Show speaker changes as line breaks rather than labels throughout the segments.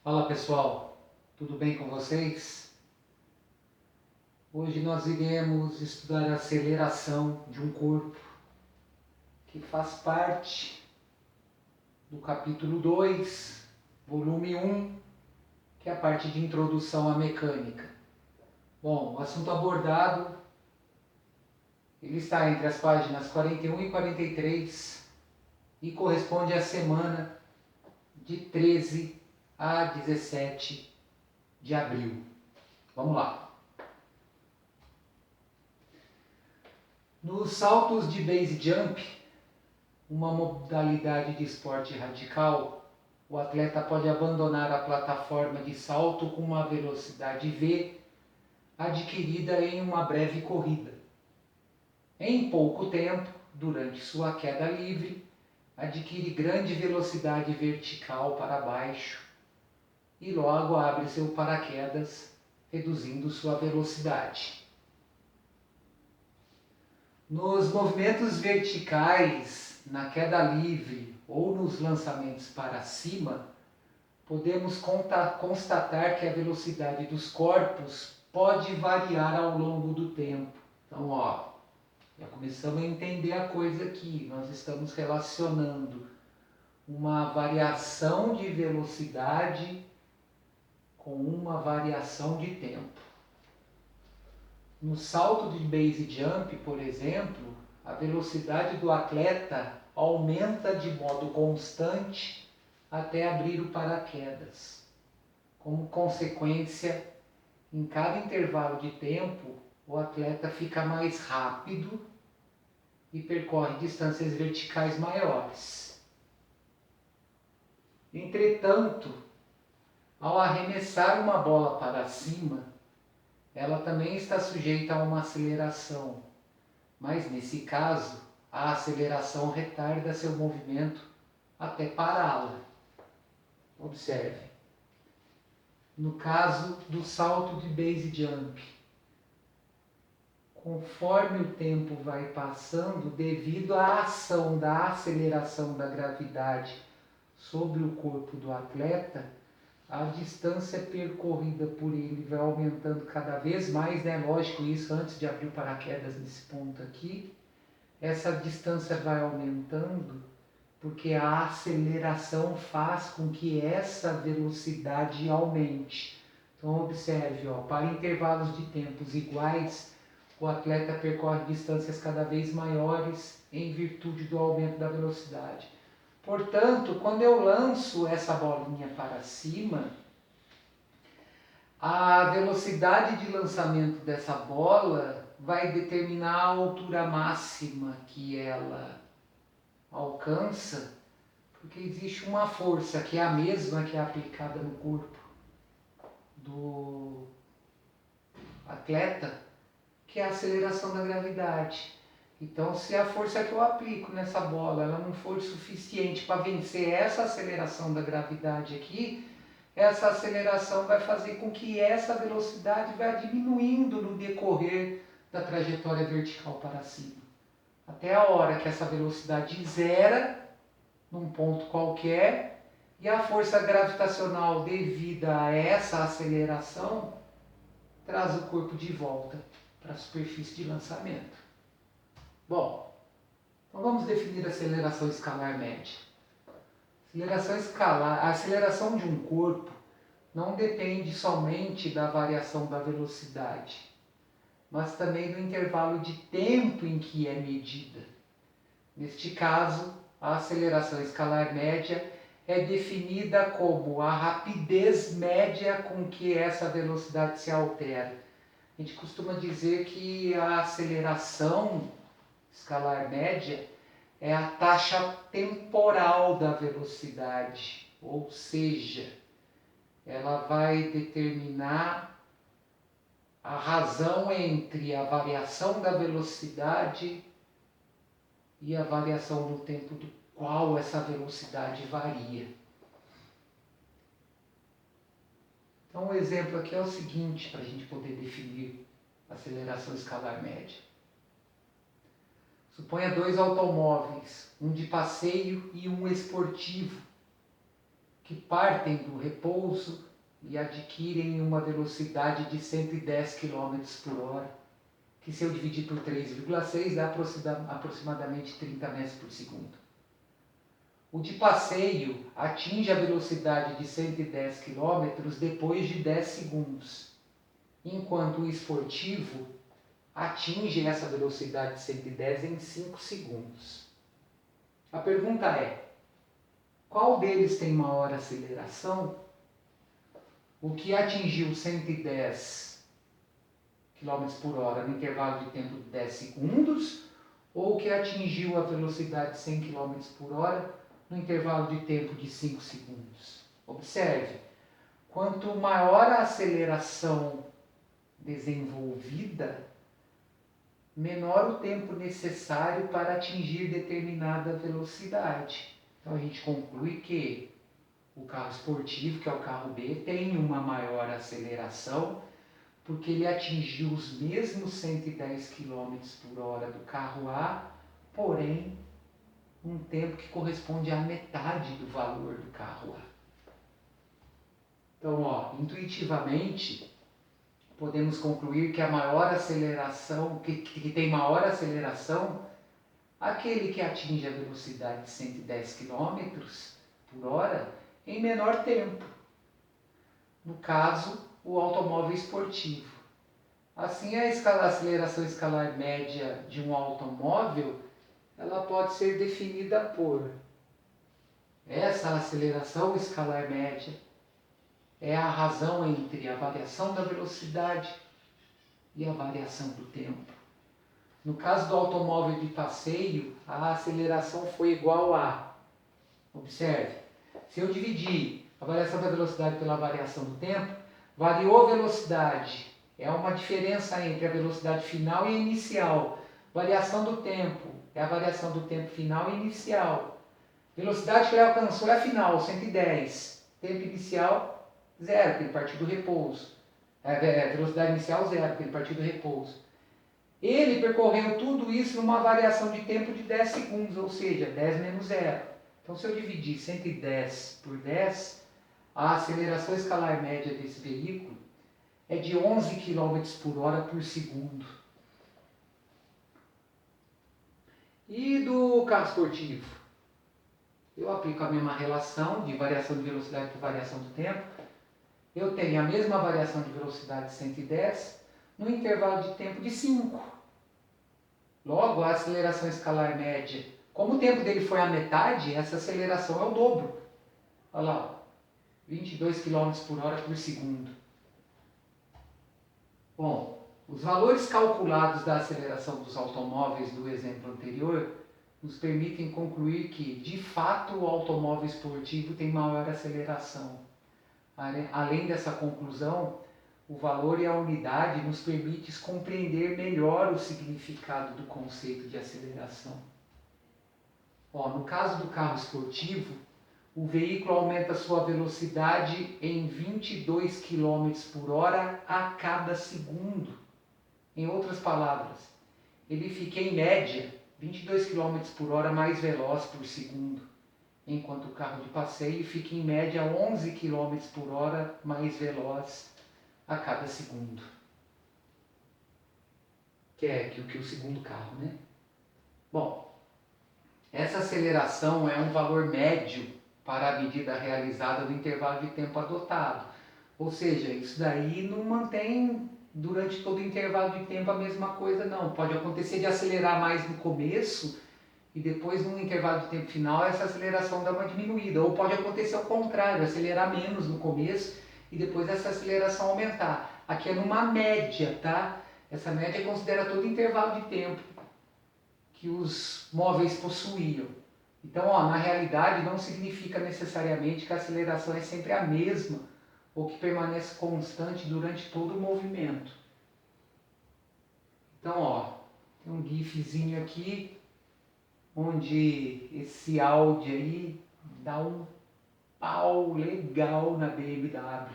Fala pessoal, tudo bem com vocês? Hoje nós iremos estudar a aceleração de um corpo que faz parte do capítulo 2, volume 1, que é a parte de introdução à mecânica. Bom, o assunto abordado ele está entre as páginas 41 e 43 e corresponde à semana de 13 a 17 de abril. Vamos lá. Nos saltos de base jump, uma modalidade de esporte radical, o atleta pode abandonar a plataforma de salto com uma velocidade V adquirida em uma breve corrida. Em pouco tempo, durante sua queda livre, adquire grande velocidade vertical para baixo e logo abre seu paraquedas, reduzindo sua velocidade. Nos movimentos verticais, na queda livre ou nos lançamentos para cima, podemos constatar que a velocidade dos corpos pode variar ao longo do tempo. Então, já começamos a entender a coisa aqui. Nós estamos relacionando uma variação de velocidade com uma variação de tempo. No salto de base jump, por exemplo, a velocidade do atleta aumenta de modo constante até abrir o paraquedas. Como consequência, em cada intervalo de tempo, o atleta fica mais rápido e percorre distâncias verticais maiores. Entretanto, ao arremessar uma bola para cima, ela também está sujeita a uma aceleração, mas nesse caso, a aceleração retarda seu movimento até pará-la. Observe. No caso do salto de base jump, conforme o tempo vai passando, devido à ação da aceleração da gravidade sobre o corpo do atleta, a distância percorrida por ele vai aumentando cada vez mais, né? Lógico, isso antes de abrir o paraquedas nesse ponto aqui. Essa distância vai aumentando porque a aceleração faz com que essa velocidade aumente. Então observe, para intervalos de tempos iguais, o atleta percorre distâncias cada vez maiores em virtude do aumento da velocidade. Portanto, quando eu lanço essa bolinha para cima, a velocidade de lançamento dessa bola vai determinar a altura máxima que ela alcança, porque existe uma força que é a mesma que é aplicada no corpo do atleta, que é a aceleração da gravidade. Então, se a força que eu aplico nessa bola ela não for suficiente para vencer essa aceleração da gravidade aqui, essa aceleração vai fazer com que essa velocidade vá diminuindo no decorrer da trajetória vertical para cima. Até a hora que essa velocidade zera num ponto qualquer e a força gravitacional devida a essa aceleração traz o corpo de volta para a superfície de lançamento. Bom, então vamos definir a aceleração escalar média. A aceleração de um corpo não depende somente da variação da velocidade, mas também do intervalo de tempo em que é medida. Neste caso, a aceleração escalar média é definida como a rapidez média com que essa velocidade se altera. A gente costuma dizer que a aceleração escalar média é a taxa temporal da velocidade, ou seja, ela vai determinar a razão entre a variação da velocidade e a variação no tempo do qual essa velocidade varia. Então, um exemplo aqui é o seguinte, para a gente poder definir a aceleração escalar média. Suponha dois automóveis, um de passeio e um esportivo, que partem do repouso e adquirem uma velocidade de 110 km por hora, que se eu dividir por 3,6 dá aproximadamente 30 metros por segundo. O de passeio atinge a velocidade de 110 km depois de 10 segundos, enquanto o esportivo atinge essa velocidade de 110 em 5 segundos. A pergunta é, qual deles tem maior aceleração? O que atingiu 110 km por hora no intervalo de tempo de 10 segundos ou o que atingiu a velocidade de 100 km por hora no intervalo de tempo de 5 segundos? Observe, quanto maior a aceleração desenvolvida, menor o tempo necessário para atingir determinada velocidade. Então a gente conclui que o carro esportivo, que é o carro B, tem uma maior aceleração porque ele atingiu os mesmos 110 km por hora do carro A, porém um tempo que corresponde à metade do valor do carro A. Então, intuitivamente, podemos concluir que a maior aceleração, que tem maior aceleração, aquele que atinge a velocidade de 110 km por hora em menor tempo. No caso, o automóvel esportivo. Assim, a aceleração escalar média de um automóvel, ela pode ser definida por essa aceleração escalar média é a razão entre a variação da velocidade e a variação do tempo. No caso do automóvel de passeio, a aceleração foi igual a, observe, se eu dividir a variação da velocidade pela variação do tempo, variou a velocidade, é uma diferença entre a velocidade final e a inicial. Variação do tempo é a variação do tempo final e inicial. Velocidade que ele alcançou é a final, 110. Tempo inicial, 0, porque ele partiu do repouso. Velocidade inicial, 0, porque ele partiu do repouso. Ele percorreu tudo isso numa variação de tempo de 10 segundos, ou seja, 10 menos 0. Então, se eu dividir 110 por 10, a aceleração escalar média desse veículo é de 11 km por hora por segundo. E do carro esportivo? Eu aplico a mesma relação de variação de velocidade por variação do tempo. Eu tenho a mesma variação de velocidade de 110 no intervalo de tempo de 5. Logo, a aceleração escalar média, como o tempo dele foi a metade, essa aceleração é o dobro. Olha lá, 22 km por hora por segundo. Bom, os valores calculados da aceleração dos automóveis do exemplo anterior nos permitem concluir que, de fato, o automóvel esportivo tem maior aceleração. Além dessa conclusão, o valor e a unidade nos permitem compreender melhor o significado do conceito de aceleração. No caso do carro esportivo, o veículo aumenta sua velocidade em 22 km por hora a cada segundo. Em outras palavras, ele fica em média 22 km por hora mais veloz por segundo, enquanto o carro de passeio fica em média 11 km por hora mais veloz a cada segundo. Que é o segundo carro, né? Bom, essa aceleração é um valor médio para a medida realizada no intervalo de tempo adotado. Ou seja, isso daí não mantém durante todo o intervalo de tempo a mesma coisa, não. Pode acontecer de acelerar mais no começo e depois, no intervalo de tempo final, essa aceleração dá uma diminuída. Ou pode acontecer ao contrário, acelerar menos no começo e depois essa aceleração aumentar. Aqui é numa média, tá? Essa média considera todo o intervalo de tempo que os móveis possuíam. Então, na realidade, não significa necessariamente que a aceleração é sempre a mesma ou que permanece constante durante todo o movimento. Então, tem um gifzinho aqui, onde esse áudio aí dá um pau legal na BMW.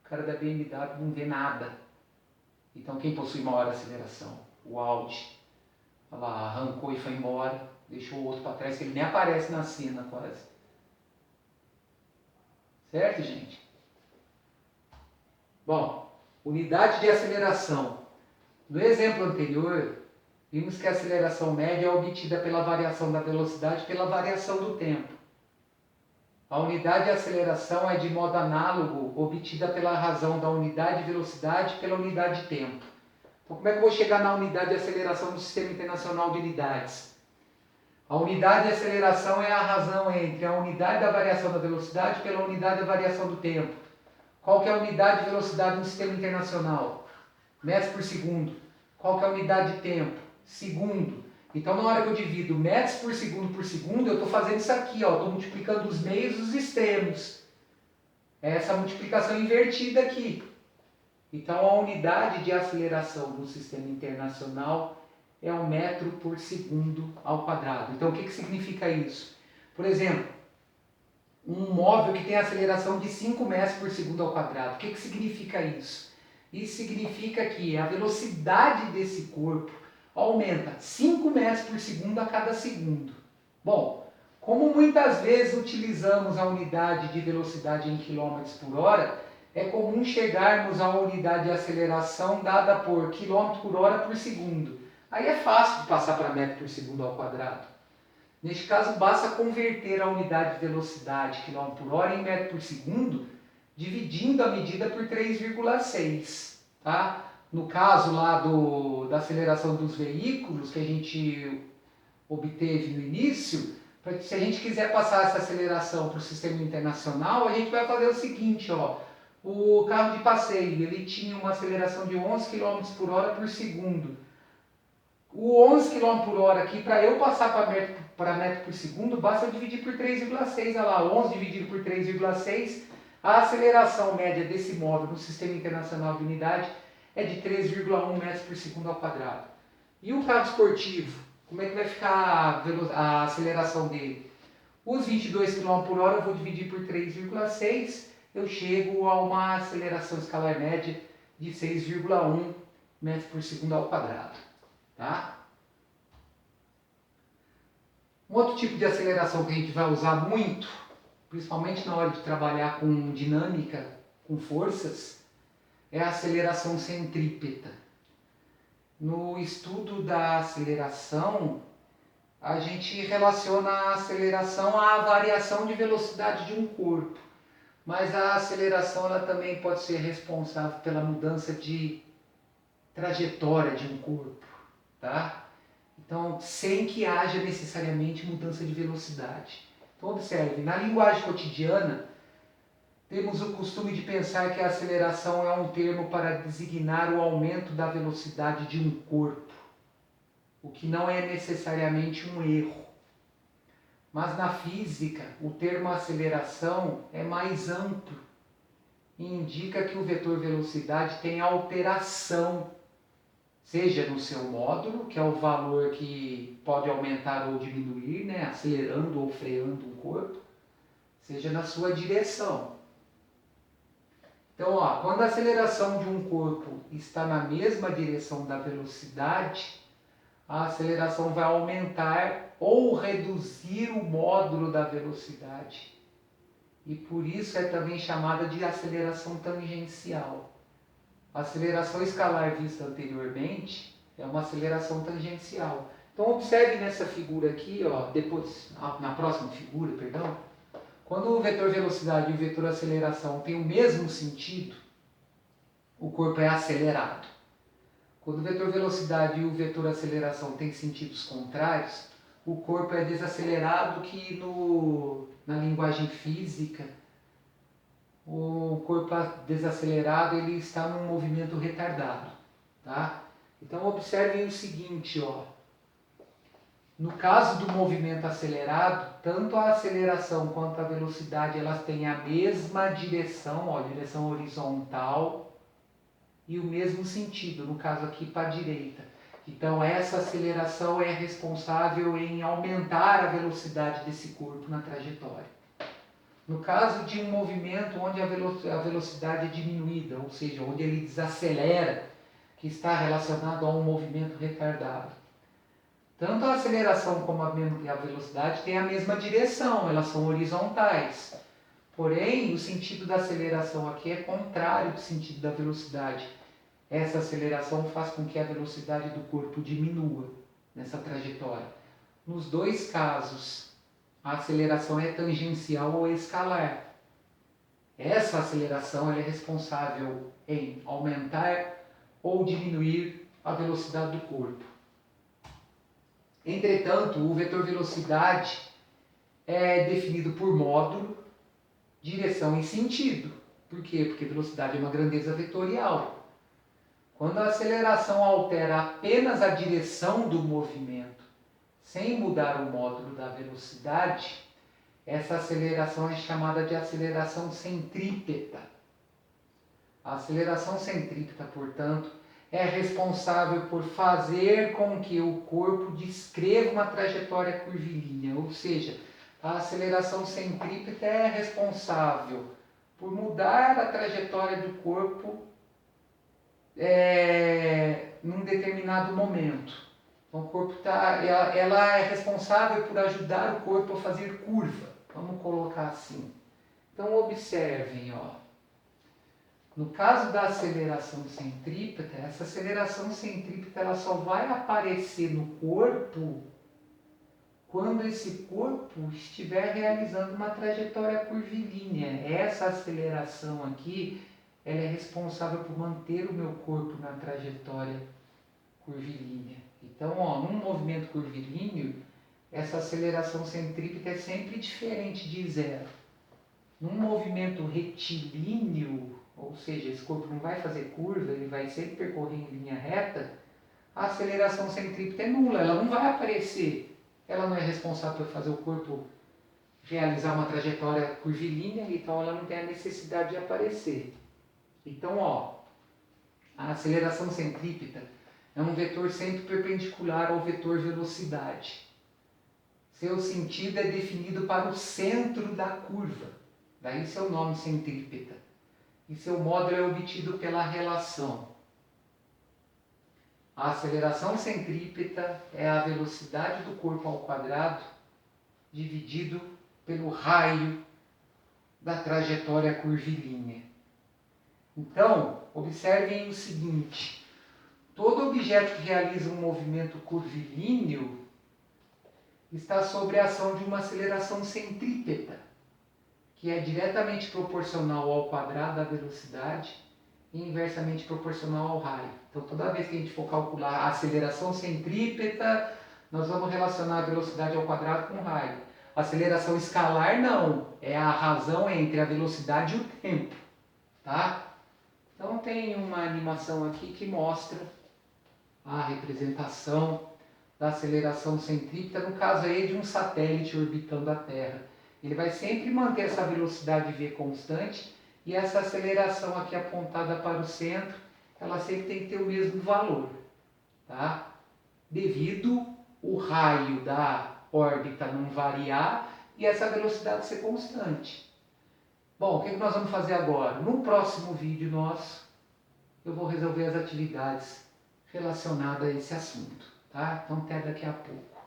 O cara da BMW não vê nada. Então, quem possui maior aceleração? O Audi. Olha lá, arrancou e foi embora, deixou o outro para trás, que ele nem aparece na cena quase. Certo, gente? Bom, unidade de aceleração. No exemplo anterior, vimos que a aceleração média é obtida pela variação da velocidade pela variação do tempo. A unidade de aceleração é de modo análogo obtida pela razão da unidade de velocidade pela unidade de tempo. Então, como é que eu vou chegar na unidade de aceleração do Sistema Internacional de Unidades? A unidade de aceleração é a razão entre a unidade da variação da velocidade pela unidade da variação do tempo. Qual que é a unidade de velocidade no Sistema Internacional? Metros por segundo. Qual que é a unidade de tempo? Segundo. Então, na hora que eu divido metros por segundo, eu estou fazendo isso aqui, ó, estou multiplicando os meios e os extremos. É essa multiplicação invertida aqui. Então, a unidade de aceleração no Sistema Internacional é 1 metro por segundo ao quadrado. Então, o que significa isso? Por exemplo, um móvel que tem aceleração de 5 metros por segundo ao quadrado. O que significa isso? Isso significa que a velocidade desse corpo aumenta 5 metros por segundo a cada segundo. Bom, como muitas vezes utilizamos a unidade de velocidade em quilômetros por hora, é comum chegarmos à unidade de aceleração dada por quilômetro por hora por segundo. Aí é fácil de passar para metro por segundo ao quadrado. Neste caso, basta converter a unidade de velocidade quilômetro por hora em metro por segundo, dividindo a medida por 3,6. Tá? No caso lá da aceleração dos veículos que a gente obteve no início, se a gente quiser passar essa aceleração para o sistema internacional, a gente vai fazer o seguinte, ó, o carro de passeio ele tinha uma aceleração de 11 km por hora por segundo. O 11 km por hora aqui, para eu passar para metro por segundo, basta dividir por 3,6. Olha lá, 11 dividido por 3,6, a aceleração média desse móvel no Sistema Internacional de Unidade é de 3,1 metros por segundo ao quadrado. E o carro esportivo, como é que vai ficar a aceleração dele? Os 22 km por hora eu vou dividir por 3,6, eu chego a uma aceleração escalar média de 6,1 metros por segundo ao quadrado. Tá? Um outro tipo de aceleração que a gente vai usar muito, principalmente na hora de trabalhar com dinâmica, com forças, é a aceleração centrípeta. No estudo da aceleração, a gente relaciona a aceleração à variação de velocidade de um corpo, mas a aceleração ela também pode ser responsável pela mudança de trajetória de um corpo, tá? Então, sem que haja necessariamente mudança de velocidade. Então, observe, na linguagem cotidiana, temos o costume de pensar que a aceleração é um termo para designar o aumento da velocidade de um corpo, o que não é necessariamente um erro. Mas na física, o termo aceleração é mais amplo e indica que o vetor velocidade tem alteração, seja no seu módulo, que é o valor que pode aumentar ou diminuir, né, acelerando ou freando um corpo, seja na sua direção. Então, ó, quando a aceleração de um corpo está na mesma direção da velocidade, a aceleração vai aumentar ou reduzir o módulo da velocidade. E por isso é também chamada de aceleração tangencial. A aceleração escalar vista anteriormente é uma aceleração tangencial. Então observe nessa figura aqui, ó, depois, na próxima figura, perdão, quando o vetor velocidade e o vetor aceleração têm o mesmo sentido, o corpo é acelerado. Quando o vetor velocidade e o vetor aceleração têm sentidos contrários, o corpo é desacelerado, que na linguagem física, o corpo desacelerado ele está num movimento retardado. Tá? Então observem o seguinte, ó. No caso do movimento acelerado, tanto a aceleração quanto a velocidade elas têm a mesma direção, ó, direção horizontal, e o mesmo sentido, no caso aqui para a direita. Então essa aceleração é responsável em aumentar a velocidade desse corpo na trajetória. No caso de um movimento onde a velocidade é diminuída, ou seja, onde ele desacelera, que está relacionado a um movimento retardado. Tanto a aceleração como a velocidade têm a mesma direção, elas são horizontais. Porém, o sentido da aceleração aqui é contrário do sentido da velocidade. Essa aceleração faz com que a velocidade do corpo diminua nessa trajetória. Nos dois casos, a aceleração é tangencial ou escalar. Essa aceleração ela é responsável em aumentar ou diminuir a velocidade do corpo. Entretanto, o vetor velocidade é definido por módulo, direção e sentido. Por quê? Porque velocidade é uma grandeza vetorial. Quando a aceleração altera apenas a direção do movimento, sem mudar o módulo da velocidade, essa aceleração é chamada de aceleração centrípeta. A aceleração centrípeta, portanto, é responsável por fazer com que o corpo descreva uma trajetória curvilínea, ou seja, a aceleração centrípeta é responsável por mudar a trajetória do corpo num determinado momento. Então, o corpo ela é responsável por ajudar o corpo a fazer curva, vamos colocar assim. Então, observem, ó. No caso da aceleração centrípeta, essa aceleração centrípeta ela só vai aparecer no corpo quando esse corpo estiver realizando uma trajetória curvilínea. Essa aceleração aqui ela é responsável por manter o meu corpo na trajetória curvilínea. Então, ó, num movimento curvilíneo, essa aceleração centrípeta é sempre diferente de zero. Num movimento retilíneo, ou seja, esse corpo não vai fazer curva, ele vai sempre percorrer em linha reta, a aceleração centrípeta é nula, ela não vai aparecer. Ela não é responsável por fazer o corpo realizar uma trajetória curvilínea, então ela não tem a necessidade de aparecer. Então, ó, a aceleração centrípeta é um vetor sempre perpendicular ao vetor velocidade. Seu sentido é definido para o centro da curva, daí seu nome centrípeta. E seu módulo é obtido pela relação. A aceleração centrípeta é a velocidade do corpo ao quadrado dividido pelo raio da trajetória curvilínea. Então, observem o seguinte: todo objeto que realiza um movimento curvilíneo está sob a ação de uma aceleração centrípeta, que é diretamente proporcional ao quadrado da velocidade e inversamente proporcional ao raio. Então, toda vez que a gente for calcular a aceleração centrípeta, nós vamos relacionar a velocidade ao quadrado com o raio. A aceleração escalar não, é a razão entre a velocidade e o tempo, tá? Então, tem uma animação aqui que mostra a representação da aceleração centrípeta, no caso aí de um satélite orbitando a Terra. Ele vai sempre manter essa velocidade v constante e essa aceleração aqui apontada para o centro, ela sempre tem que ter o mesmo valor, tá? Devido o raio da órbita não variar e essa velocidade ser constante. Bom, o que nós vamos fazer agora? No próximo vídeo nosso, eu vou resolver as atividades relacionadas a esse assunto, tá? Então até daqui a pouco.